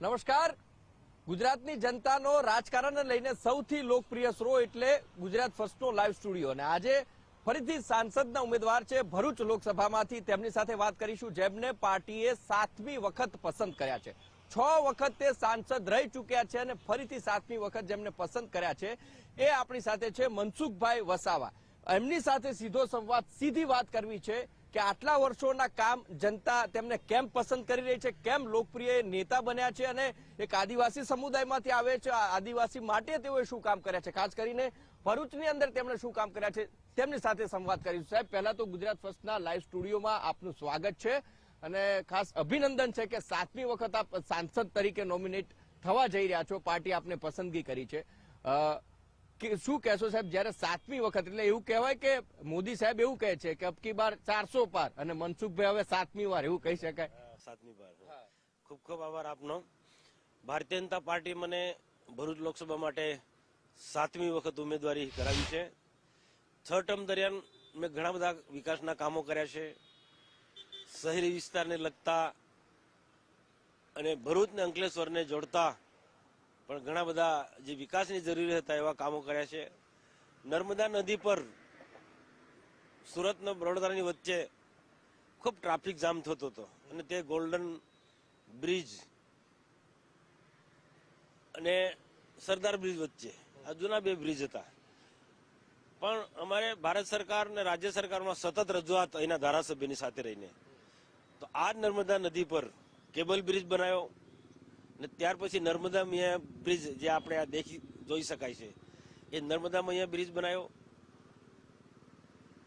નમસ્કાર. ગુજરાતની જનતાનો રાજકારણને લઈને સૌથી લોકપ્રિય શો એટલે ગુજરાત ફર્સ્ટનો લાઈવ સ્ટુડિયો. અને આજે ફરીથી સાંસદના ઉમેદવાર છે ભરૂચ લોકસભામાંથી. તેમની સાથે વાત કરીશું, જેમને પાર્ટીએ 7મી વખત પસંદ કર્યા છે. 6 વખત તે સાંસદ રહી ચૂક્યા છે અને ફરીથી 7મી વખત જેમને પસંદ કર્યા છે એ આપણી સાથે છે મનસુખભાઈ વસાવા. એમની સાથે સીધો સંવાદ, સીધી વાત કરવી છે કે આટલા વર્ષોના કામ જનતા તેમને કેમ પસંદ કરી રહી છે, કેમ લોકપ્રિય નેતા બન્યા છે અને એક આદિવાસી સમુદાયમાંથી આવે છે, આદિવાસી માટે તેઓએ શું કામ કર્યા છે, ખાસ કરીને ભરૂચની અંદર તેમણે શું કામ કર્યા છે, તેમની સાથે સંવાદ કરીશું. સાહેબ, પહેલા તો ગુજરાત ફર્સ્ટના લાઈવ સ્ટુડિયોમાં આપનું સ્વાગત છે અને ખાસ અભિનંદન છે કે 7મી વખત આપ સાંસદ તરીકે નોમિનેટ થવા જઈ રહ્યા છો. પાર્ટી આપને પસંદગી કરી છે. શું કહેશો સાહેબ, જયારે 7મી વખત, એટલે એવું કહેવાય કે મોદી સાહેબ એવું કહે છે કે અબકી બાર 400 પાર અને મનસુખભાઈ હવે 7મી વાર, એવું કહી શકાય? 7મી વાર. ખૂબ ખૂબ આભાર આપનો. ભારતીય જનતા પાર્ટી મને ભરૂચ લોકસભા માટે 7મી વખત ઉમેદવારી કરાવી છે. 6 ટર્મ દરમિયાન મેં ઘણા બધા વિકાસના કામો કર્યા છે. શહેરી વિસ્તારને લગતા અને ભરૂચ ને અંકલેશ્વરને જોડતા પણ ઘણા બધા જે વિકાસની જરૂરી હતા એવા કામો કર્યા છે. નર્મદા નદી પર સુરત અને વડોદરાની વચ્ચે ખૂબ ટ્રાફિક જામ થતો હતો અને તે ગોલ્ડન બ્રિજ અને સરદાર બ્રિજ વચ્ચે આ જૂના 2 બ્રિજ હતા. પણ અમારે ભારત સરકાર અને રાજ્ય સરકારમાં સતત રજૂઆત એના ધારાસભ્યની સાથે રહીને તો આ નર્મદા નદી પર કેબલ બ્રિજ બનાવ્યો અને ત્યાર પછી નર્મદા મૈયા બ્રિજ, જે આપણે આ જોઈ શકાય છે, એ નર્મદા મૈયા બ્રિજ બનાવ્યો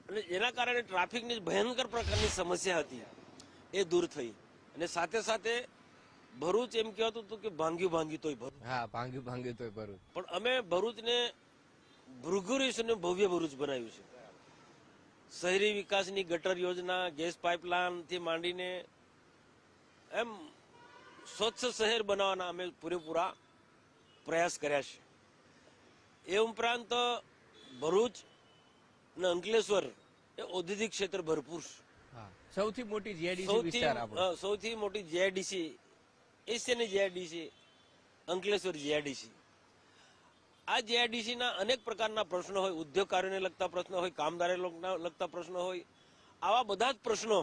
અને એના કારણે ટ્રાફિકની ભયંકર પ્રકારની સમસ્યા હતી એ દૂર થઈ. અને સાથે સાથે ભરૂચ એમ કહેવાતું હતું કે ભાંગ્યું તોય ભરૂચ. હા, ભાંગ્યું તોય ભરૂચ. પણ અમે ભરૂચને ભૃગુરીશ અને ભવ્ય ભરૂચ બનાવ્યું છે. શહેરી વિકાસની ગટર યોજના, ગેસ પાઇપલાઇન થી માંડીને એમ સ્વચ્છ શહેર બનાવવાના અમે પૂરેપૂરા પ્રયાસ કર્યા છે. એ ઉપરાંત ભરૂચ અને અંકલેશ્વર એ ઔદ્યોગિક ક્ષેત્ર ભરપૂર છે. સૌથી મોટી જીઆઈડીસી વિસ્તાર આપણો. સૌથી મોટી જીઆઈડીસી, એશિયાની જીઆઈડીસી અંકલેશ્વર જીઆઈડીસી. આ જીઆઈડીસી ના અનેક પ્રકારના પ્રશ્નો હોય, ઉદ્યોગકારોને લગતા પ્રશ્નો હોય, કામદારોને લગતા પ્રશ્નો હોય. આવા બધા જ પ્રશ્નો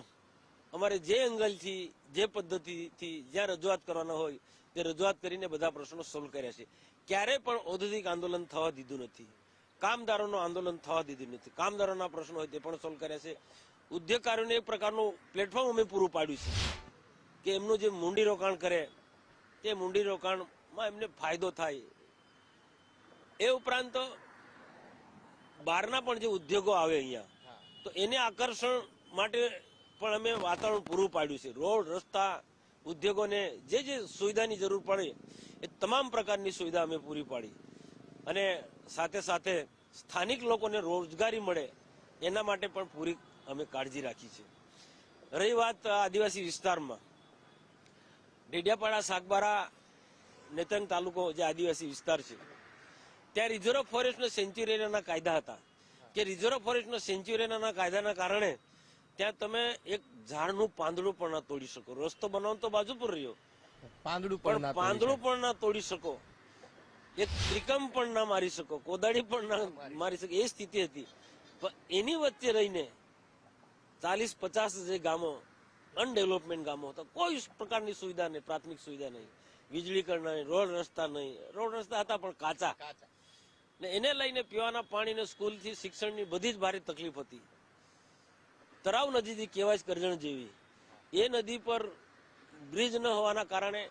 અમારે જે એંગલથી, જે પદ્ધતિથી જ્યાં રજૂઆત કરવાના હોય તે રજૂઆત કરીને બધા પ્રશ્નો સોલ્વ કર્યા છે. ક્યારેય પણ ઔદ્યોગિક આંદોલન થવા દીધું નથી, કામદારોનું આંદોલન થવા દીધું નથી. કામદારોના પ્રશ્નો હોય તે પણ સોલ્વ કર્યા છે. ઉદ્યોગકારોને એક પ્રકારનું પ્લેટફોર્મ અમે પૂરું પાડ્યું છે કે એમનું જે મૂડી રોકાણ કરે તે મૂડી રોકાણમાં એમને ફાયદો થાય. એ ઉપરાંત બહારના પણ જે ઉદ્યોગો આવે અહીંયા તો એને આકર્ષણ માટે પણ અમે વાતાવરણ પૂરું પાડ્યું છે. રોડ, રસ્તા, ઉદ્યોગોને જે જે સુવિધાની જરૂર પડે એ તમામ પ્રકારની સુવિધા અમે પૂરી પાડી. અને સાથે સાથે સ્થાનિક લોકોને રોજગારી મળે એના માટે પણ પૂરી અમે કાળજી રાખી છે. રહી વાત આદિવાસી વિસ્તારમાં, ડેડિયાપાડા, સાગબારા, નેત્રંગ તાલુકો જે આદિવાસી વિસ્તાર છે, ત્યાં રિઝર્વ ફોરેસ્ટના સેન્ચ્યુરી એરિયાના કાયદા હતા કે રિઝર્વ ફોરેસ્ટના સેન્ચ્યુરી એરિયાના કાયદાના કારણે ત્યાં તમે એક ઝાડનું પાંદડું પણ ના તોડી શકો. રસ્તો બનાવવાનો તો બાજુ પર રહ્યો, પાંદડું પણ ના તોડી શકો, એક ત્રિકમ પણ ના મારી શકો, કોદાળી પણ ના મારી શકો, એ સ્થિતિ હતી. પણ એની વચ્ચે રહીને 40-50 જે ગામો, અનડેવલપમેન્ટ ગામો હતા, કોઈ પ્રકારની સુવિધા નહીં, પ્રાથમિક સુવિધા નહીં, વીજળીકરણ નહીં, રોડ રસ્તા નહીં. રોડ રસ્તા હતા પણ કાચા, ને એને લઈને પીવાના પાણીને, સ્કૂલથી શિક્ષણની બધી જ ભારે તકલીફ હતી. તરાવ નદી કહેવાય કરજણ જેવી, એ નદી પર બ્રિજ ન હોવાના કારણે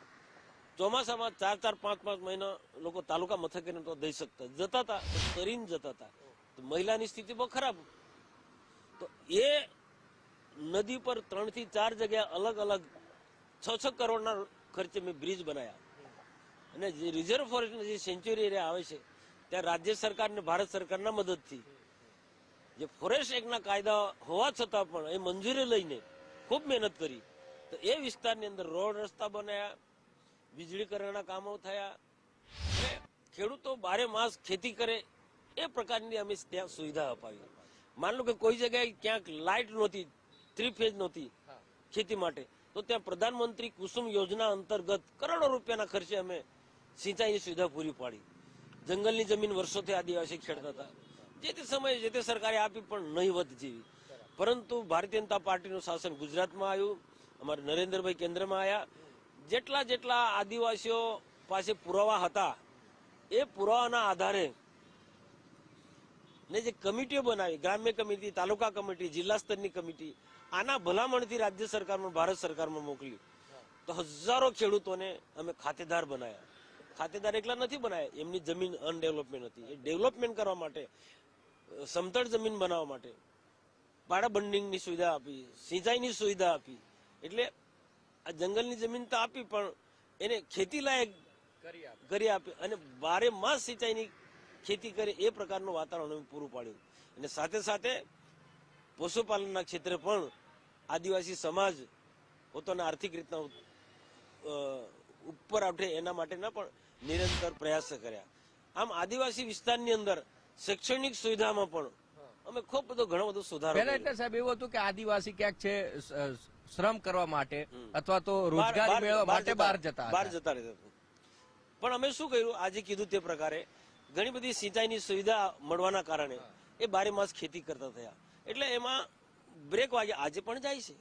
ચોમાસામાં 4-5 મહિના લોકો તાલુકા મથકે તો દઈ શકતા, જતા હતા તરીને જતા હતા. તો મહિલાની સ્થિતિ બહુ ખરાબ. તો એ નદી પર 3 થી 4 જગ્યા અલગ અલગ 6 કરોડના ખર્ચે મેં બ્રિજ બનાવ્યા. અને જે રિઝર્વ ફોરેસ્ટના જે સેન્ચ્યુરી એરિયા આવે છે ત્યાં રાજ્ય સરકાર અને ભારત સરકારના મદદથી જે ફોરેસ્ટ એક્ટના કાયદા હોવા છતાં પણ એ મંજૂરી લઈને ખૂબ મહેનત કરી. તો એ વિસ્તારની અંદર રોડ રસ્તા બનાવ્યા, વીજળીકરણના કામો થયા અને ખેડૂતો 12 માસ ખેતી કરે એ પ્રકારની અમે ત્યાં સુવિધા અપાવી. માન લો કે કોઈ જગ્યાએ ક્યાંક લાઇટ નહોતી, 3 ફેઝ નહોતી ખેતી માટે, તો ત્યાં પ્રધાનમંત્રી કુસુમ યોજના અંતર્ગત કરોડો રૂપિયાના ખર્ચે અમે સિંચાઈની સુવિધા પૂરી પાડી. જંગલની જમીન વર્ષોથી આદિવાસી ખેડતા હતા, જે તે સમયે જે તે સરકારે આપી પણ નહીવત જેવી. પરંતુ ભારતીય જનતા પાર્ટીનું શાસન ગુજરાતમાં આવ્યું, અમારે નરેન્દ્રભાઈ કેન્દ્રમાં આવ્યા. જેટલા આદિવાસીઓ પાસે પુરાવા હતા એ પુરાવાના આધારે ને જે કમિટીઓ બનાવી, ગ્રામ્ય કમિટી, તાલુકા કમિટી, જિલ્લા સ્તરની કમિટી, આના ભલામણથી રાજ્ય સરકારમાં, ભારત સરકારમાં મોકલી. તો હજારો ખેડૂતોને અમે ખાતેદાર બનાવ્યા. ખાતેદાર એકલા નથી બનાવ્યા, એમની જમીન અનડેવલપમેન્ટ હતી, એ ડેવલપમેન્ટ કરવા માટે, સમતળ જમીન બનાવવા માટે પાડા બંડિંગની સુવિધા આપી, સિંચાઈની સુવિધા આપી. એટલે આ જંગલની જમીન તો આપી પણ એને ખેતી લાયક કરી આપી અને 12 માસ સિંચાઈની ખેતી કરે એ પ્રકારનું વાતાવરણ અમે પૂરું પાડ્યું. અને સાથે સાથે પશુપાલનના ક્ષેત્રે પણ આદિવાસી સમાજ પોતાના આર્થિક રીતના ઉપર ઉઠે એના માટેના પણ નિરંતર પ્રયાસ કર્યા. આમ આદિવાસી વિસ્તારની અંદર શૈક્ષણિક સુવિધામાં પણ અમે ખૂબ ઘણો બધો સુધારો પહેલા એટલે સાહેબ એવું હતું કે આદિવાસી ક્યાંક છે શ્રમ કરવા માટે અથવા તો રોજગારી મેળવવા માટે બહાર જતા રહેતા. પણ અમે શું કર્યું, આજે કીધું તે પ્રકારે ઘણી બધી સિંચાઈની સુવિધા મળવાના કારણે એ 12 માસ ખેતી કરતા થયા. એટલે એમાં બ્રેક વાગ્યા. આજે પણ જાય છે.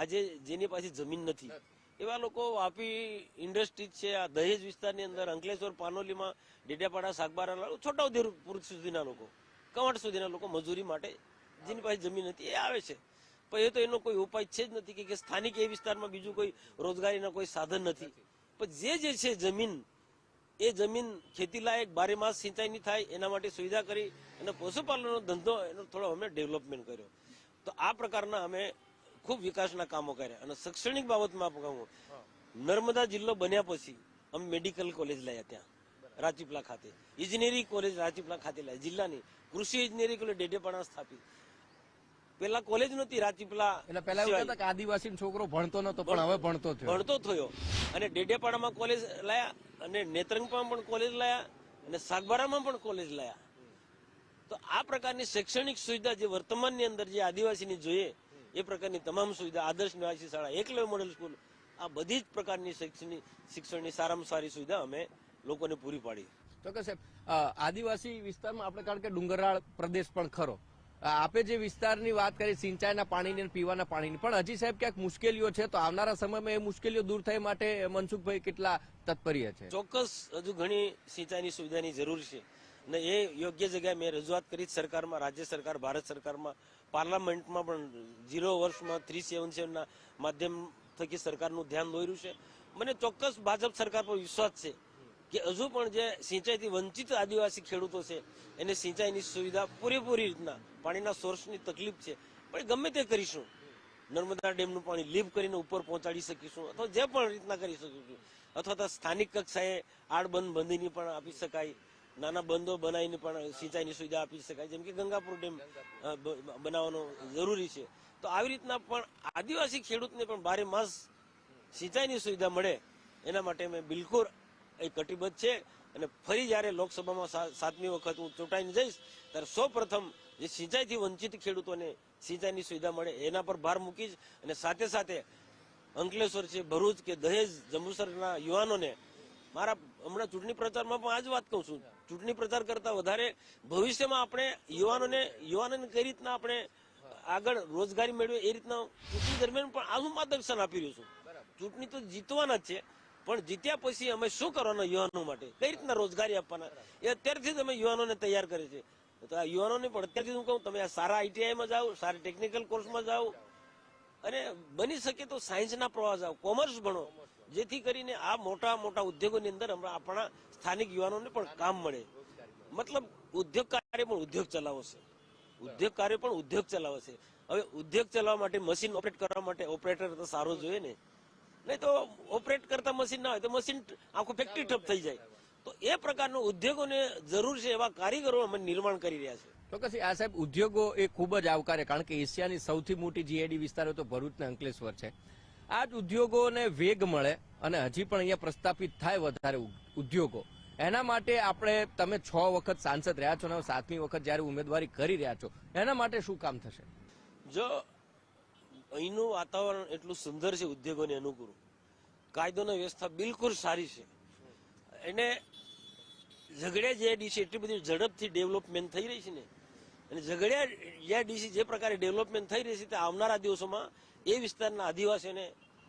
આજે જેની પાસે જમીન નથી એવા લોકો વાપી ઇન્ડસ્ટ્રીઝ છે, આ દહેજ વિસ્તારની અંદર, અંકલેશ્વર, પાનોલીમાં, ડેડિયાપાડા, સાગબારા, છોટાઉદેપુર સુધીના લોકો, કવાંટ સુધીના લોકો મજૂરી માટે જેની પાસે જમીન નથી એ આવે છે. પણ એ તો એનો કોઈ ઉપાય છે જ નથી કે સ્થાનિક એ વિસ્તારમાં બીજું કોઈ રોજગારીના કોઈ સાધન નથી. પણ જે છે જમીન, એ જમીન ખેતી લાયક 12 માસ સિંચાઈની થાય એના માટે સુવિધા કરી અને પશુપાલનનો ધંધો એનો થોડો અમે ડેવલપમેન્ટ કર્યો. તો આ પ્રકારના અમે ખૂબ વિકાસના કામો કર્યા. અને શૈક્ષણિક બાબતમાં કહું, નર્મદા જિલ્લો બન્યા પછી અમે મેડિકલ કોલેજ લાયા ત્યાં રાજપીપળા ખાતે, ઇજનેરી કોલેજ રાજપીપળા ખાતે લાયા, જિલ્લાની કૃષિ ઇજનેરી કોલેજ ડેડિયાપાડા સ્થાપિત. પેલા કોલેજ નહોતી રાજપીપળા. એટલે પહેલા એવું કહેતા કે આદિવાસી છોકરો ભણતો નતો પણ હવે ભણતો થયો. અને ડેડિયાપાડામાં કોલેજ લાયા અને નેત્રંગમાં પણ કોલેજ લાયા અને સાગબારામાં પણ કોલેજ લાયા. તો આ પ્રકારની શૈક્ષણિક સુવિધા જે વર્તમાનની અંદર જે આદિવાસીની જોઈએ એ પ્રકારની તમામ સુવિધા, આદર્શ નિવાસી શાળા, એકલવ્ય મોડેલ સ્કૂલ, આ બધી જ પ્રકારની શિક્ષણની સારામાં સારી સુવિધા અમે લોકોને પૂરી પાડી. ચોક્કસ સાહેબ, આદિવાસી વિસ્તારમાં આપણે કારણ કે ડુંગરાળ પ્રદેશ પણ ખરો, આપે જે વિસ્તારની વાત કરી સિંચાઈના પાણીની અને પીવાના પાણીની, પણ હજી સાહેબ ક્યાંક મુશ્કેલીઓ છે, તો આવનારા સમયમાં એ મુશ્કેલીઓ દૂર થાય માટે મનસુખભાઈ કેટલા તત્પર્ય છે? ચોક્કસ હજુ ઘણી સિંચાઈની સુવિધાની જરૂર છે ને એ યોગ્ય જગ્યાએ મેં રજૂઆત કરી સરકારમાં, રાજ્ય સરકાર, ભારત સરકારમાં, પાર્લામેન્ટમાં પણ 0 વર્ષમાં 377 ના માધ્યમ થકી સરકારનું ધ્યાન દોર્યું છે. મને ચોક્કસ ભાજપ સરકાર પર વિશ્વાસ છે કે હજુ પણ જે સિંચાઈથી વંચિત આદિવાસી ખેડૂતો છે એને સિંચાઈની સુવિધા પૂરેપૂરી રીતના, પાણીના સોર્સની તકલીફ છે પણ ગમે તે કરીશું. નર્મદા ડેમનું પાણી લીપ કરીને ઉપર પહોંચાડી શકીશું અથવા જે પણ રીતના કરી શકીશું, અથવા તો સ્થાનિક કક્ષાએ આડબંધ બંધીની પણ આપી શકાય, નાના બંધો બનાવીને પણ સિંચાઈની સુવિધા આપી શકાય, જેમ કે ગંગાપુર ડેમ બનાવવાનો જરૂરી છે. તો આવી રીતના પણ આદિવાસી ખેડૂતને પણ 12 માસ સિંચાઈની સુવિધા મળે એના માટે મેં બિલકુલ એ કટિબદ્ધ છે. અને ફરી જયારે લોકસભામાં 7મી વખત હું ચૂંટાઈને જઈશ ત્યારે સૌપ્રથમ જે સિંચાઈથી વંચિત ખેડૂતોને સિંચાઈની સુવિધા મળે એના પર ભાર મૂકીશ. અને સાથે સાથે અંકલેશ્વર છે, ભરૂચ કે દહેજ, જંબુસરના યુવાનોને મારા હમણાં ચૂંટણી પ્રચારમાં પણ આ જ વાત કહું છું, ચૂંટણી પ્રચાર કરતા વધારે ભવિષ્યમાં આપણે યુવાનોને કઈ રીતના આપણે આગળ રોજગારી મેળવે એ રીતના ચૂંટણી દરમિયાન પણ આનું માર્ગદર્શન આપી રહ્યું છું. ચૂંટણી તો જીતવાના જ છે પણ જીત્યા પછી અમે શું કરવાના યુવાનો માટે, કઈ રીતના રોજગારી આપવાના, એ અત્યારથી જ અમે યુવાનોને તૈયાર કરે છે. તો આ યુવાનોને પણ અત્યારથી હું કહું, તમે આ સારા આઈટીઆઈમાં જાઓ, સારા ટેકનિકલ કોર્સમાં જાઓ અને બની શકે તો સાયન્સના પ્રવાહ જાઓ, કોમર્સ ભણો, જેથી કરીને આ મોટા મોટા ઉદ્યોગોની અંદર આપણા સ્થાનિક યુવાનોને પણ કામ મળે. મતલબ ઉદ્યોગ કાર્ય પણ ઉદ્યોગ ચલાવો છે, ઉદ્યોગ કાર્ય પણ ઉદ્યોગ ચલાવે છે. હવે ઉદ્યોગ ચલાવવા માટે, મશીન ઓપરેટ કરવા માટે ઓપરેટર તો સારો જોઈએ ને, નહીં તો ઓપરેટ કરતા મશીન ના હોય તો મશીન આખું ફેક્ટરી ઠપ થઈ જાય. તો એ પ્રકારનો ઉદ્યોગોને જરૂર છે એવા કારીગરો અમે નિર્માણ કરી રહ્યા છે. ચોક્કસ આ સાહેબ, ઉદ્યોગો એ ખૂબ જ આવકાર્ય, કારણ કે એશિયાની સૌથી મોટી જીઆઈડી વિસ્તારો તો ભરૂચ ને અંકલેશ્વર છે. આ જ ઉદ્યોગોને વેગ મળે અને હજી પણ અહીંયા પ્રસ્થાપિત થાય વધારે ઉદ્યોગો, એના માટે આપણે, તમે 6 વખત સાંસદ રહ્યા છો અને 7મી વખત જયારે ઉમેદવારી કરી રહ્યા છો, એના માટે શું કામ થશે? જો અહીંનું વાતાવરણ એટલું સુંદર છે ઉદ્યોગોને અનુકૂળ, કાયદોની વ્યવસ્થા બિલકુલ સારી છે. એને ઝઘડિયા જેઆઈડીસી એટલી બધી ઝડપથી ડેવલપમેન્ટ થઈ રહી છે ને, અને ઝઘડિયા જેઆઈડીસી જે પ્રકારે ડેવલપમેન્ટ થઈ રહી છે તે આવનારા દિવસોમાં એ વિસ્તારના આદિવાસીઓને,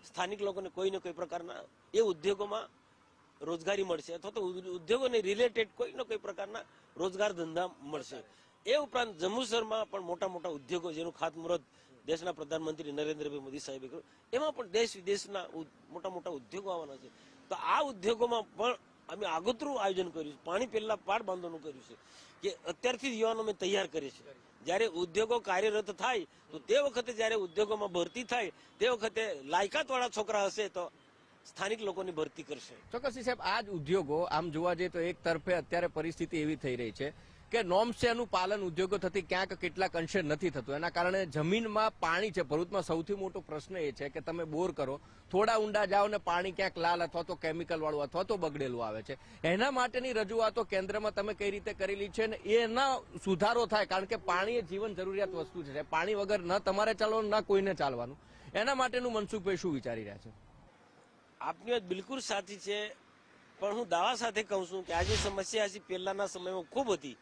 સ્થાનિક લોકોને કોઈ ને કોઈ પ્રકારના એ ઉદ્યોગોમાં રોજગારી મળશે, અથવા તો ઉદ્યોગોને રિલેટેડ કોઈ ને કોઈ પ્રકારના રોજગાર ધંધા મળશે. એ ઉપરાંત જંબુસરમાં પણ મોટા મોટા ઉદ્યોગો જેનું ખાતમુહૂર્ત દેશના પ્રધાનમંત્રી નરેન્દ્રભાઈ મોદી સાહેબે કર્યું, એમાં પણ દેશ વિદેશના મોટા મોટા ઉદ્યોગો આવવાના છે. તો આ ઉદ્યોગોમાં પણ અમે આગોતરું આયોજન કર્યું છે, પાણી પહેલા પાડ બાંધવાનું કર્યું છે, કે અત્યારથી જ યુવાનો અમે તૈયાર કરીએ છીએ. જ્યારે ઉદ્યોગો કાર્યરત થાય તો તે વખતે જ્યારે ઉદ્યોગોમાં ભરતી થાય તે વખતે લાયકાતવાળા છોકરા હશે તો સ્થાનિક લોકોની ભરતી કરશે. ચોક્કસથી સાહેબ, આ જ ઉદ્યોગો આમ જોવા જઈએ તો એક તરફે અત્યારે પરિસ્થિતિ એવી થઈ રહી છે કે નોર્મ્સનું પાલન ઉદ્યોગો થતી ક્યાંક કેટલાક અંશે નથી થતું. એના કારણે જમીનમાં પાણી છે. ભરૂચમાં સૌથી મોટો પ્રશ્ન એ છે કે તમે બોર કરો, થોડા ઊંડા જાઓ ને પાણી ક્યાંક લાલ અથવા તો કેમિકલ વાળું અથવા તો બગડેલું આવે છે. એના માટેની રજૂઆતો કેન્દ્રમાં તમે કઈ રીતે કરેલી છે ને એના સુધારો થાય, કારણ કે પાણી એ જીવન જરૂરિયાત વસ્તુ છે. પાણી વગર ન તમારે ચાલવાનું ના કોઈને ચાલવાનું. એના માટેનું મનસુખભાઈ શું વિચારી રહ્યા છે? આપની વાત બિલકુલ સાચી છે, પણ હું દાવા સાથે કહું છું કે આજે સમસ્યા હજી પહેલાના સમયમાં ખૂબ હતી.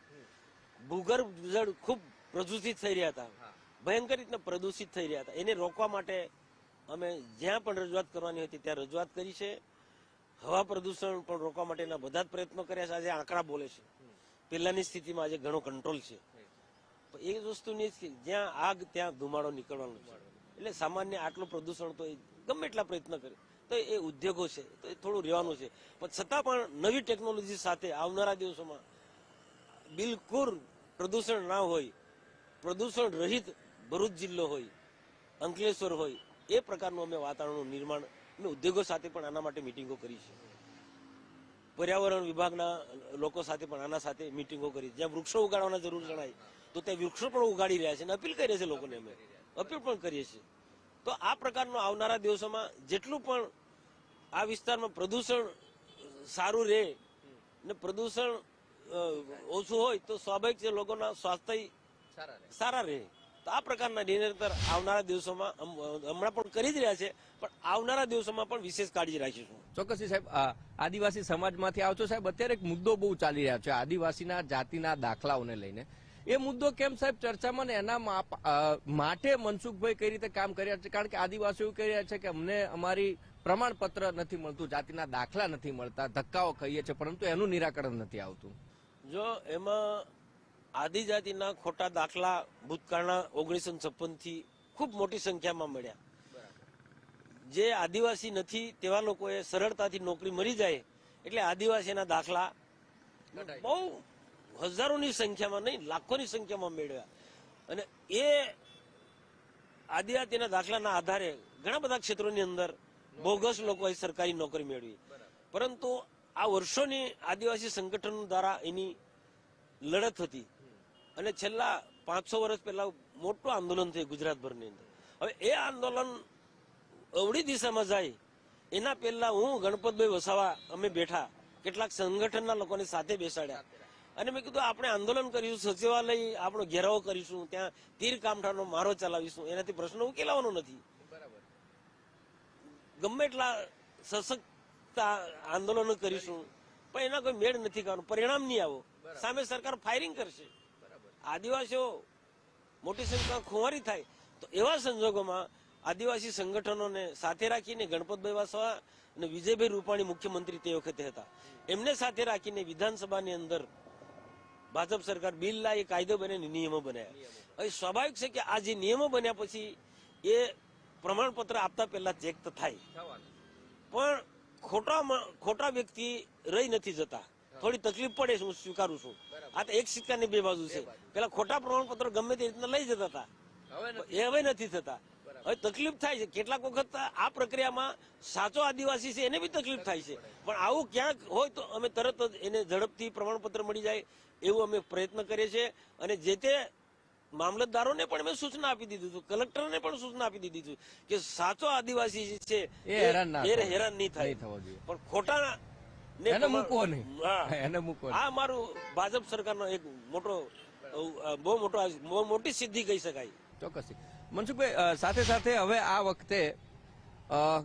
ભૂગર્ભ જળ ખૂબ પ્રદૂષિત થઈ રહ્યા હતા, ભયંકર રીતના પ્રદૂષિત થઈ રહ્યા હતા. એને રોકવા માટે અમે જ્યાં પણ રજૂઆત કરવાની હતી ત્યાં રજૂઆત કરી છે. હવા પ્રદૂષણ પણ રોકવા માટેના બધા જ પ્રયત્નો કર્યા છે. આજે આંકડા બોલે છે, પહેલાની સ્થિતિમાં આજે ઘણો કંટ્રોલ છે. એ વસ્તુની જ્યાં આગ ત્યાં ધુમાડો નીકળવાનો છે. એટલે સામાન્ય આટલું પ્રદૂષણ તો ગમે એટલા પ્રયત્ન કરે તો એ ઉદ્યોગો છે તો એ થોડું રહેવાનું છે. પણ છતાં પણ નવી ટેકનોલોજી સાથે આવનારા દિવસોમાં બિલકુલ પ્રદૂષણ ના હોય, પ્રદૂષણ રહિત ભરૂચ જિલ્લો હોય, અંકલેશ્વર હોય, એ પ્રકારનું અમે વાતાવરણનું નિર્માણ અમે ઉદ્યોગો સાથે પણ આના માટે મિટિંગો કરી છે. પર્યાવરણ વિભાગના લોકો સાથે પણ આના સાથે મિટિંગો કરી. જ્યાં વૃક્ષો ઉગાડવાના જરૂર જણાય તો ત્યાં વૃક્ષો પણ ઉગાડી રહ્યા છે અને અપીલ કરીએ છીએ લોકોને, અમે અપીલ પણ કરીએ છીએ. તો આ પ્રકારનું આવનારા દિવસોમાં જેટલું પણ આ વિસ્તારમાં પ્રદૂષણ સારું રહે ને પ્રદૂષણ ઓછું હોય તો સ્વાભાવિક છે લોકોના સ્વાસ્થ્ય સારા રહે. તો આ પ્રકારના નિરંતર આવનારા દિવસોમાં હમણાં પણ કરી જ રહ્યા છે, પણ આવનારા દિવસોમાં પણ વિશેષ કાળજી રાખીશું. ચોક્કસથી સાહેબ, આદિવાસી સમાજમાંથી આવતો સાહેબ, અત્યારે એક મુદ્દો બહુ ચાલી રહ્યો છે આદિવાસીના જાતિના દાખલાઓને લઈને. એ મુદ્દો કેમ સાહેબ ચર્ચામાં ને એના માટે મનસુખભાઈ કઈ રીતે કામ કર્યા છે? કારણ કે આદિવાસીઓ એવું કહી રહ્યા છે કે અમને અમારી પ્રમાણપત્ર નથી મળતું, જાતિના દાખલા નથી મળતા, ધક્કાઓ ખાઈએ છીએ, પરંતુ એનું નિરાકરણ નથી આવતું. જો એમાં આદિજાતિના ખોટા દાખલા ભૂતકાળના 1956 થી ખૂબ મોટી સંખ્યામાં મળ્યા. જે આદિવાસી નથી તેવા લોકોએ સરળતાથી નોકરી મળી જાય એટલે આદિવાસીના દાખલા બહુ હજારોની સંખ્યામાં નહીં, લાખોની સંખ્યામાં મેળવ્યા. અને એ આદિજાતિના દાખલાના આધારે ઘણા બધા ક્ષેત્રોની અંદર બોગસ લોકોએ સરકારી નોકરી મેળવી. પરંતુ આ વર્ષોની આદિવાસી સંગઠનો દ્વારા એની લડત હતી અને છેલ્લા 500 વર્ષ પહેલા મોટું આંદોલન થયું ગુજરાતભરની અંદર. હવે એ આંદોલન અવળી દિશામાં જાય એના પહેલા હું ગણપતભાઈ વસાવા અમે બેઠા, કેટલાક સંગઠનના લોકોને સાથે બેસાડ્યા અને મેં કીધું આપણે આંદોલન કરીશું, સચિવાલય આપણો ઘેરાવો કરીશું, ત્યાં તીર કામઠાનો મારો ચલાવીશું, એનાથી પ્રશ્ન ઉકેલાવાનો નથી. ગમે એટલા સશક્ત આંદોલનો કરીશું પણ એના કોઈ મેળ નથી કરવાનો, પરિણામ નહીં આવો, સામે સરકાર ફાયરિંગ કરશે, આદિવાસીઓ મોટી સંખ્યામાં ખુવારી થાય. તો એવા સંજોગોમાં આદિવાસી સંગઠનોને સાથે રાખીને ગણપતભાઈ વસાવા અને વિજયભાઈ રૂપાણી મુખ્યમંત્રી તે વખતે હતા, એમને સાથે રાખીને વિધાનસભાની અંદર ભાજપ સરકાર બિલ લાવી, કાયદો બને, નિયમો બનાવ્યા. હવે સ્વાભાવિક છે કે આ જે નિયમો બન્યા પછી એ પ્રમાણપત્ર આપતા પહેલા ચેક તો થાય, પણ ખોટા વ્યક્તિ રહી નથી જતા. થોડી તકલીફ પડે છે, હું સ્વીકારું છું. આ તો એક સિક્કાની બે બાજુ છે. પેલા ખોટા પ્રમાણપત્રો ગમે તે રીતના લઈ જતા હતા, એ હવે નથી થતા. હવે તકલીફ થાય છે. કેટલાક વખત આ પ્રક્રિયામાં સાચો આદિવાસી છે એને બી તકલીફ થાય છે, પણ આવું ક્યાંક હોય તો અમે તરત જ એને ઝડપથી પ્રમાણપત્ર મળી જાય એવું અમે પ્રયત્ન કરીએ છીએ. અને જે તે મામલતદારોને પણ મેં સૂચના આપી દીધી હતું, કલેક્ટરને પણ સૂચના આપી દીધી હતી કે સાચો આદિવાસી છે એ હેરાન નહીં થાય, પણ ખોટા આ મારું ભાજપ સરકારનો એક બહુ મોટી સિદ્ધિ કહી શકાય. ચોક્કસથી. મનસુખભાઈ, સાથે સાથે હવે આ વખતે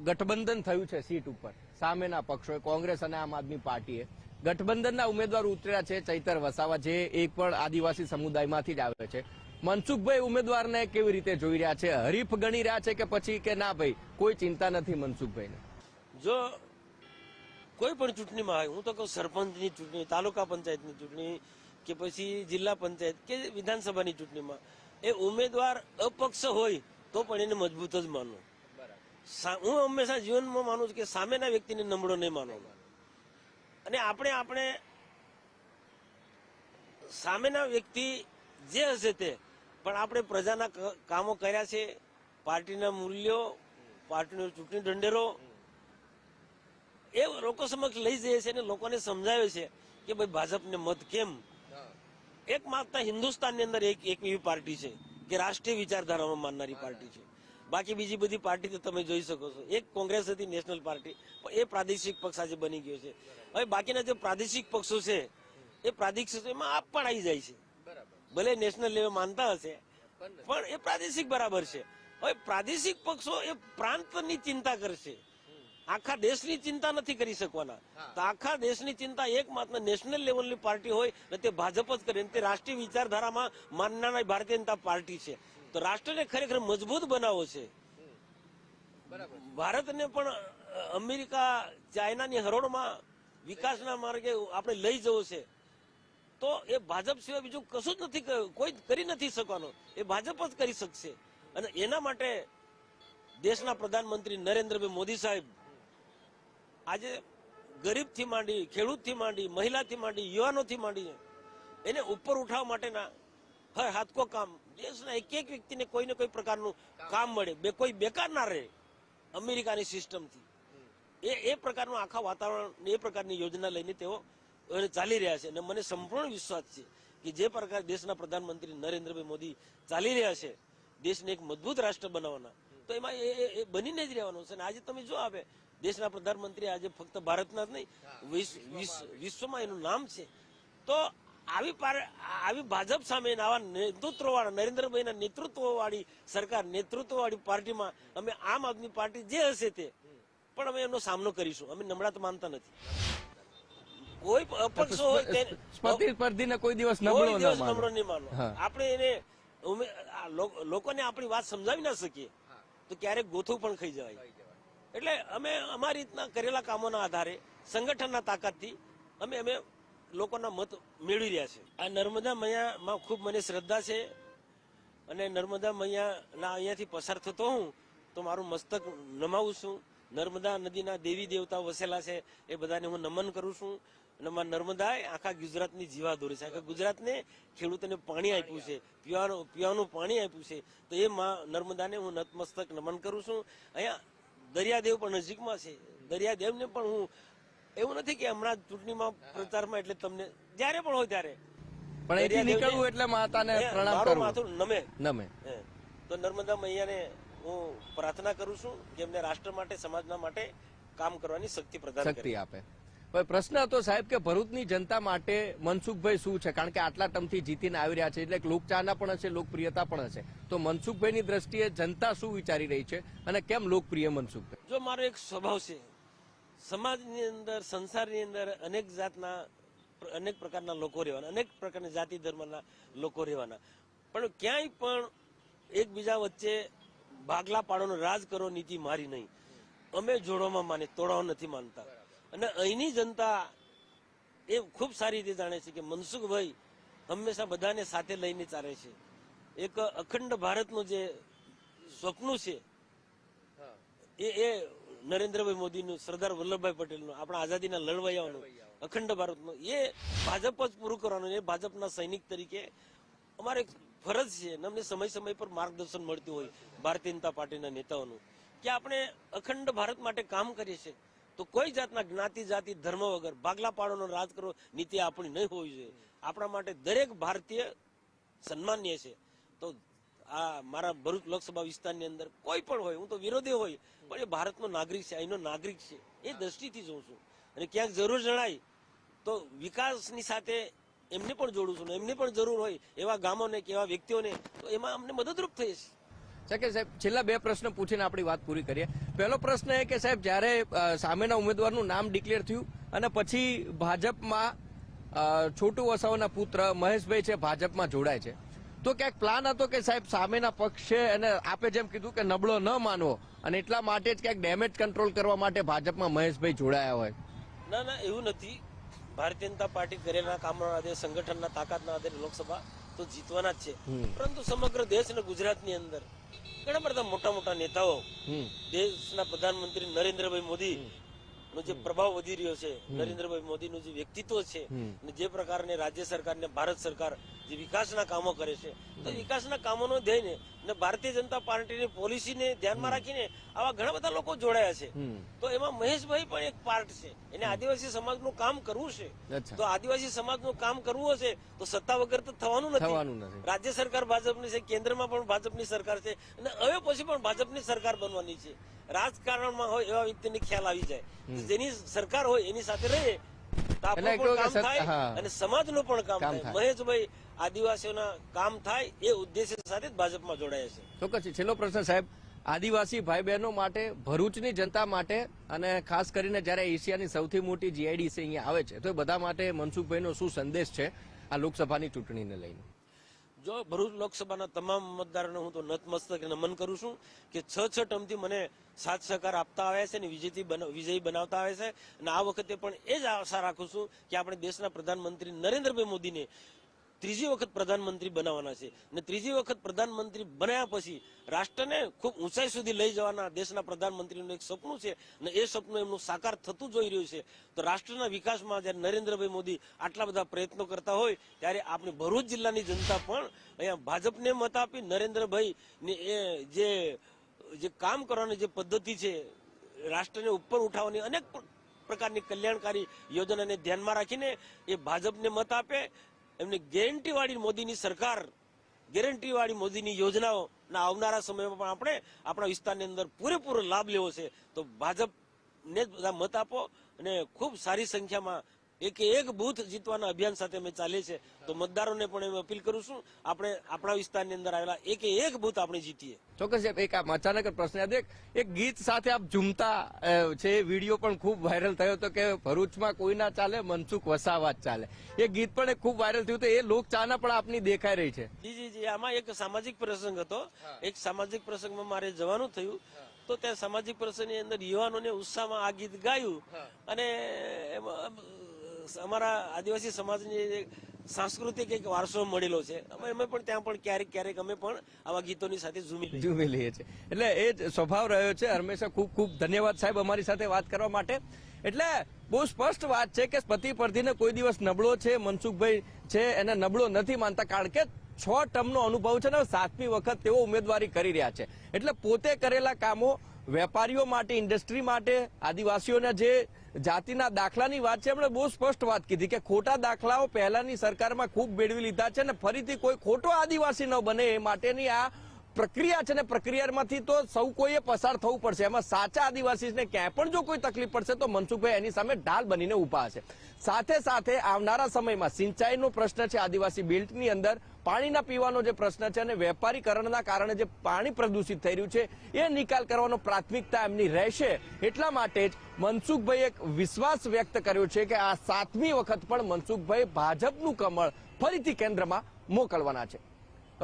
ગઠબંધન થયું છે સીટ ઉપર. સામેના પક્ષોએ કોંગ્રેસ અને આમ આદમી પાર્ટીએ ગઠબંધનના ઉમેદવાર ઉતર્યા છે. ચૈતર વસાવા જે એક પણ આદિવાસી સમુદાયમાંથી જ આવે છે. મનસુખભાઈ ઉમેદવારને કેવી રીતે જોઈ રહ્યા છે? હરીફ ગણી રહ્યા છે કે પછી કે ના ભાઈ કોઈ ચિંતા નથી મનસુખભાઈને? જો કોઈ પણ ચૂંટણીમાં હોય, હું તો કહું સરપંચની ચૂંટણી, તાલુકા પંચાયતની ચૂંટણી કે પછી જિલ્લા પંચાયત કે વિધાનસભાની ચૂંટણીમાં એ ઉમેદવાર અપક્ષ હોય તો પણ એને મજબૂત જ માનો. હું હંમેશા જીવનમાં માનું છું કે સામેના વ્યક્તિને નબળો નહીં માનવાનો. અને આપણે સામેના વ્યક્તિ જે હશે તે પણ આપણે પ્રજાના કામો કર્યા છે, પાર્ટીના મૂલ્યો, પાર્ટીનો ચૂંટણી ઢંઢેરો એ લોકો સમક્ષ લઈ જઈએ છે અને લોકોને સમજાવે છે કે ભાઈ ભાજપને મત કેમ. એક માત્ર હિન્દુસ્તાનની અંદર એક એવી પાર્ટી છે કે રાષ્ટ્રીય વિચારધારામાં માનનારી પાર્ટી છે. બાકી બીજી બધી પાર્ટી તો તમે જોઈ શકો છો. એક કોંગ્રેસ હતી નેશનલ પાર્ટી, પણ એ પ્રાદેશિક પક્ષ આજે બની ગયો છે. હવે બાકીના જે પ્રાદેશિક પક્ષો છે એ પ્રાદેશિક એમાં આપ પણ આવી જાય છે. ભલે નેશનલ લેવલ માનતા હશે પણ એ પ્રાદેશિક બરાબર છે. હવે પ્રાદેશિક પક્ષો એ પ્રાંતની ચિંતા કરશે, આખા દેશની ચિંતા નથી કરી શકવાના. તો આખા દેશની ચિંતા એકમાત્ર નેશનલ લેવલની પાર્ટી હોય ને તે ભાજપ જ કરે. તે રાષ્ટ્રીય વિચારધારામાં માનનારી ભારતીય જનતા પાર્ટી છે. તો રાષ્ટ્રને ખરેખર મજબૂત બનાવવો છે. ભારતને પણ અમેરિકા ચાઇનાની હરોળમાં વિકાસના માર્ગે આપણે લઈ જવો છે. તો એ ભાજપ સિવાય બીજું કશું જ નથી, કોઈ કરી નથી શકવાનો. એ ભાજપ જ કરી શકશે. અને એના માટે દેશના પ્રધાનમંત્રી નરેન્દ્રભાઈ મોદી સાહેબ આજે ગરીબથી માંડી, ખેડૂતથી માંડી, મહિલાથી માંડી, યુવાનોથી માંડી એને ઉપર ઉઠાવવા માટેના હર હાથકો કામ, દેશના એક એક વ્યક્તિને કોઈ ને કોઈ પ્રકારનું કામ મળે, કોઈ બેકાર ના રહે અમેરિકાની સિસ્ટમથી. એ પ્રકારનું આખા વાતાવરણ, એ પ્રકારની યોજના લઈને તેઓ ચાલી રહ્યા છે. અને મને સંપૂર્ણ વિશ્વાસ છે કે જે પ્રકાર દેશના પ્રધાનમંત્રી નરેન્દ્રભાઈ મોદી ચાલી રહ્યા છે દેશને એક મજબૂત રાષ્ટ્ર બનાવવાના, તો એમાં એ બનીને જ રહેવાનું છે. અને આજે તમે જો આવે દેશના પ્રધાનમંત્રી આજે ફક્ત ભારતના જ નહીં વિશ્વમાં એનું નામ છે. તો આવી ભાજપ સામે આવા નેતૃત્વવાળા નરેન્દ્રભાઈના નેતૃત્વવાળી સરકાર, નેતૃત્વવાળી પાર્ટીમાં અમે આમ આદમી પાર્ટી જે હશે તે પણ અમે એનો સામનો કરીશું. અમે નબળા તો માનતા નથી. કોઈ અપક્ષ હોય સ્પર્ધીને કોઈ દિવસ નબળો નહીં માનો. આપણે એને લોકોને આપણી વાત સમજાવી ના શકીએ તો ક્યારેક ગોથું પણ ખાઈ જવાય. એટલે અમે અમારી રીતના કરેલા કામોના આધારે સંગઠનના તાકાતથી અમે લોકોના મત મેળવી રહ્યા છે. આ નર્મદા મૈયામાં ખૂબ મને શ્રદ્ધા છે અને નર્મદા મૈયાના અહીંયાથી પસાર થતો હું તો મારું મસ્તક નમાવું છું. નર્મદા નદીના દેવી દેવતાઓ વસેલા છે એ બધાને હું નમન કરું છું. અને નર્મદાએ આખા ગુજરાતની જીવાદોરી છે. આખા ગુજરાતને ખેડૂતોને પાણી આપ્યું છે, પીવાનું પાણી આપ્યું છે. તો એ નર્મદાને હું નતમસ્તક નમન કરું છું. અહીંયા દરિયાદેવ પણ નજીકમાં છે. દરિયાદેવને પણ હું, એવું નથી કે હમણાં ચૂંટણીમાં પ્રચારમાં એટલે તમને જ્યારે પણ હોય ત્યારે પણ અહીંથી નીકળવું એટલે માતાને પ્રણામ કરવું, માથું નમે. તો નર્મદા મૈયાને હું પ્રાર્થના કરું છું કે એમને રાષ્ટ્ર માટે, સમાજના માટે કામ કરવાની શક્તિ પ્રદાન આપે. પ્રશ્ન હતો સાહેબ કે ભરૂચની જનતા માટે મનસુખભાઈ શું છે? કારણ કે આટલા ટર્મથી જીતીને આવી રહ્યા છે એટલે લોકચાહના પણ હશે, લોકપ્રિયતા પણ હશે. તો મનસુખભાઈની દ્રષ્ટિએ જનતા શું વિચારી રહી છે અને કેમ લોકપ્રિય મનસુખભાઈ? જો મારો એક સ્વભાવ છે, સમાજની અંદર, સંસારની અંદર અનેક જાતના, અનેક પ્રકારના લોકો રહેવાના, અનેક પ્રકારના જાતિ ધર્મના લોકો રહેવાના, પણ ક્યાંય પણ એકબીજા વચ્ચે ભાગલા પાડોનો રાજ કરો નીતિ મારી નહીં. અમે જોડવામાં માને, તોડવા નથી માનતા. અને અહીંની જનતા એ ખૂબ સારી રીતે જાણે છે કે મનસુખભાઈ હંમેશા બધાને સાથે લઈને ચાલે છે. એક અખંડ ભારતનું જે સ્વપ્ન છે એ નરેન્દ્રભાઈ મોદીનું, સરદાર વલ્લભભાઈ પટેલનું, આપણા આઝાદીના લડવૈયાઓનું, અખંડ ભારતનું, એ ભાજપ જ પૂરું કરવાનું. એ ભાજપના સૈનિક તરીકે અમારે ફરજ છે. અમને સમય સમય પર માર્ગદર્શન મળતું હોય ભારતીય જનતા પાર્ટીના નેતાઓનું કે આપણે અખંડ ભારત માટે કામ કરીએ છીએ. તો કોઈ જાતના જ્ઞાતિ, જાતિ, ધર્મ વગર ભાગલા પાડોનો રાજ કરો નીતિ આપણી નહીં હોવી જોઈએ. આપણા માટે દરેક ભારતીય સન્માનીય છે. તો આ મારા ભરૂચ લોકસભા વિસ્તારની અંદર કોઈ પણ હોય, હું તો વિરોધી હોય પણ એ ભારતનો નાગરિક છે, અહીંનો નાગરિક છે, એ દ્રષ્ટિથી જોઉં છું. અને ક્યાંક જરૂર જણાય તો વિકાસની સાથે એમને પણ જોડું છું ને એમની પણ જરૂર હોય એવા ગામોને કે એવા વ્યક્તિઓને, તો એમાં અમને મદદરૂપ થઈએ છીએ. કે સાહેબ છેલ્લા 2 પ્રશ્ન પૂછીને આપણી વાત પૂરી કરીએ. પહેલો પ્રશ્ન એ કે સાહેબ જ્યારે સામેના ઉમેદવારનું નામ ડિક્લેર થયું અને પછી ભાજપમાં છોટુ વસાવાના પુત્ર મહેશભાઈ છે ભાજપમાં જોડાય છે, તો ક્યાંક પ્લાન હતો કે સાહેબ સામેના પક્ષ છે અને આપે જેમ કીધું કે નબળો ન માનવો અને એટલા માટે જ ક્યાંક ડેમેજ કંટ્રોલ કરવા માટે ભાજપમાં મહેશભાઈ જોડાયા હોય? ના એવું નથી. ભારતીય જનતા પાર્ટી કરેલા કામના આધારે, સંગઠનના તાકાતના આધારે લોકસભા તો જીતવાના જ છે. પરંતુ સમગ્ર દેશ અને ગુજરાતની અંદર ઘણા બધા મોટા મોટા નેતાઓ, દેશના પ્રધાનમંત્રી નરેન્દ્રભાઈ મોદી નો જે પ્રભાવ વધી રહ્યો છે, નરેન્દ્રભાઈ મોદીનું જે વ્યક્તિત્વ છે અને જે પ્રકારની રાજ્ય સરકાર ને ભારત સરકાર જે વિકાસના કામો કરે છે, તો વિકાસના કામોનો ધ્યેયને અને ભારતીય જનતા પાર્ટીની પોલિસીને ધ્યાનમાં રાખીને આવા ઘણા બધા લોકો જોડાયા છે. તો એમાં મહેશભાઈ પણ એક પાર્ટ છે. એને આદિવાસી સમાજનું કામ કરવું છે. તો આદિવાસી સમાજનું કામ કરવું હશે તો સત્તા વગર તો થવાનું નથી. રાજ્ય સરકાર ભાજપની છે, કેન્દ્રમાં પણ ભાજપની સરકાર છે અને હવે પછી પણ ભાજપની સરકાર બનવાની છે. રાજકારણમાં હોય એવા વ્યક્તિને ખ્યાલ આવી જાય, જેની સરકાર હોય એની સાથે રહે તો આપણું પણ કામ થાય અને સમાજનું પણ કામ થાય. મહેશભાઈ આદિવાસીઓના કામ થાય એ ઉદ્દેશ્ય સાથે જ ભાજપમાં જોડાયા છે. ચોક્કસ. છેલ્લો પ્રશ્ન સાહેબ, આદિવાસી ભાઈ બહેનો માટે, ભરૂચની જનતા માટે અને ખાસ કરીને જયારે એશિયાની સૌથી મોટી જીઆઈડીસી અહીંયા આવે છે, તો એ બધા માટે મનસુખભાઈનો શું સંદેશ છે આ લોકસભાની ચૂંટણીને લઈને? જો ભરૂચ લોકસભાના તમામ મતદારોને હું તો નતમસ્તક નમન કરું છું કે 6 ટર્મથી મને સાથ સહકાર આપતા આવ્યા છે અને વિજયી બનાવતા આવે છે. અને આ વખતે પણ એ જ આશા રાખું છું કે આપણે દેશના પ્રધાનમંત્રી નરેન્દ્રભાઈ મોદીને 3જી વખત પ્રધાનમંત્રી બનાવવાના છે અને 3જી વખત પ્રધાનમંત્રી બનાવ્યા પછી રાષ્ટ્રને ખૂબ ઊંચાઈ સુધી લઈ જવાના દેશના પ્રધાનમંત્રીનું એક સપનું છે અને એ સપનું એમનું સાકાર થતું જોઈ રહ્યું છે. તો રાષ્ટ્રના વિકાસમાં જ્યારે નરેન્દ્રભાઈ મોદી આટલા બધા પ્રયત્નો કરતા હોય ત્યારે આપણી ભરૂચ જિલ્લાની જનતા પણ અહીંયા ભાજપને મત આપી નરેન્દ્રભાઈ ને એ જે કામ કરવાની જે પદ્ધતિ છે, રાષ્ટ્રને ઉપર ઉઠાવવાની અનેક પ્રકારની કલ્યાણકારી યોજનાને ધ્યાનમાં રાખીને એ ભાજપને મત આપે. એમને ગેરંટી વાળી મોદીની સરકાર, ગેરંટી વાળી મોદીની યોજનાઓના આવનારા સમયમાં પણ આપણે આપણા વિસ્તારની અંદર પૂરેપૂરો લાભ લેવો છે. તો ભાજપને જ બધા મત આપો અને ખૂબ સારી સંખ્યામાં એક બૂથ જીતવાના અભિયાન સાથે અમે ચાલીએ છીએ. તો મતદારોને પણ એમ અપીલ કરું છું આપણે આપણા વિસ્તારની અંદર આવેલા એક બૂથ આપણે જીતીએ. ચોક્કસ. એક અચાનક પ્રશ્ન યાદ, એક ગીત સાથે આપ ઝૂમતા છે, વિડીયો પણ ખૂબ વાયરલ થયો હતો કે ભરૂચમાં કોઈ ના ચાલે, મનસુખ વસાવા જ ચાલે. એ ગીત પણ ખૂબ વાયરલ થયું, તો એ લોકચાહના પણ આપની દેખાઈ રહી છે. જી આમાં એક સામાજિક પ્રસંગ હતો. એક સામાજિક પ્રસંગમાં મારે જવાનું થયું, તો ત્યાં સામાજિક પ્રસંગની અંદર યુવાનોને ઉત્સાહમાં આ ગીત ગાયું અને અમારા આદિવાસી સમાજની સાંસ્કૃતિક એક વારસો મળેલો છે. અમે પણ ત્યાં પણ ક્યારેક અમે પણ આવા ગીતોની સાથે ઝૂમી લઈએ છીએ. એટલે એ જ સ્વભાવ રહ્યો છે. હંમેશા ખૂબ ખૂબ ધન્યવાદ સાહેબ અમારી સાથે વાત કરવા માટે. એટલે બહુ સ્પષ્ટ વાત છે કે પતિ પરધીને કોઈ દિવસ નબળો છે, મનસુખભાઈ છે એને નબળો નથી માનતા, કારણ કે 6 ટર્મનો અનુભવ છે ને 7મી વખત તેઓ ઉમેદવારી કરી રહ્યા છે. એટલે પોતે કરેલા કામો વેપારીઓ માટે, ઇન્ડસ્ટ્રી માટે, આદિવાસીઓના જે જાતિના દાખલાની વાત છે, એમણે બહુ સ્પષ્ટ વાત કીધી કે ખોટા દાખલાઓ પહેલાની સરકારમાં ખૂબ મેળવી લીધા છે અને ફરીથી કોઈ ખોટો આદિવાસી ન બને એ માટેની આ પ્રક્રિયા છે ને પ્રક્રિયામાંથી તો સૌ કોઈએ પસાર થવું પડશે. એમાં સાચા આદિવાસીને ક્યાંય પણ જો કોઈ તકલીફ પડશે તો મનસુખભાઈ એની સામે ઢાલ બનીને ઉભા હશે. સાથે સાથે આવનારા સમયમાં સિંચાઈનો પ્રશ્ન છે, આદિવાસી બેલ્ટની અંદર પાણીના પીવાનો જે પ્રશ્ન છે અને વેપારીકરણના કારણે જે પાણી પ્રદૂષિત થઈ રહ્યું છે એ નિકાલ કરવાનો પ્રાથમિકતા એમની રહેશે. એટલા માટે જ મનસુખભાઈ એક વિશ્વાસ વ્યક્ત કર્યો છે કે આ 7મી વખત પણ મનસુખભાઈ ભાજપનું કમળ ફરીથી કેન્દ્રમાં મોકલવાના છે.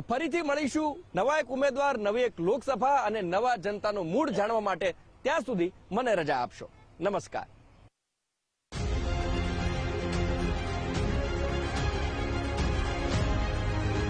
ફરીથી મળીશું નવા એક ઉમેદવાર, નવી એક લોકસભા અને નવા જનતાનો મૂડ જાણવા માટે. ત્યાં સુધી મને રજા આપશો. નમસ્કાર.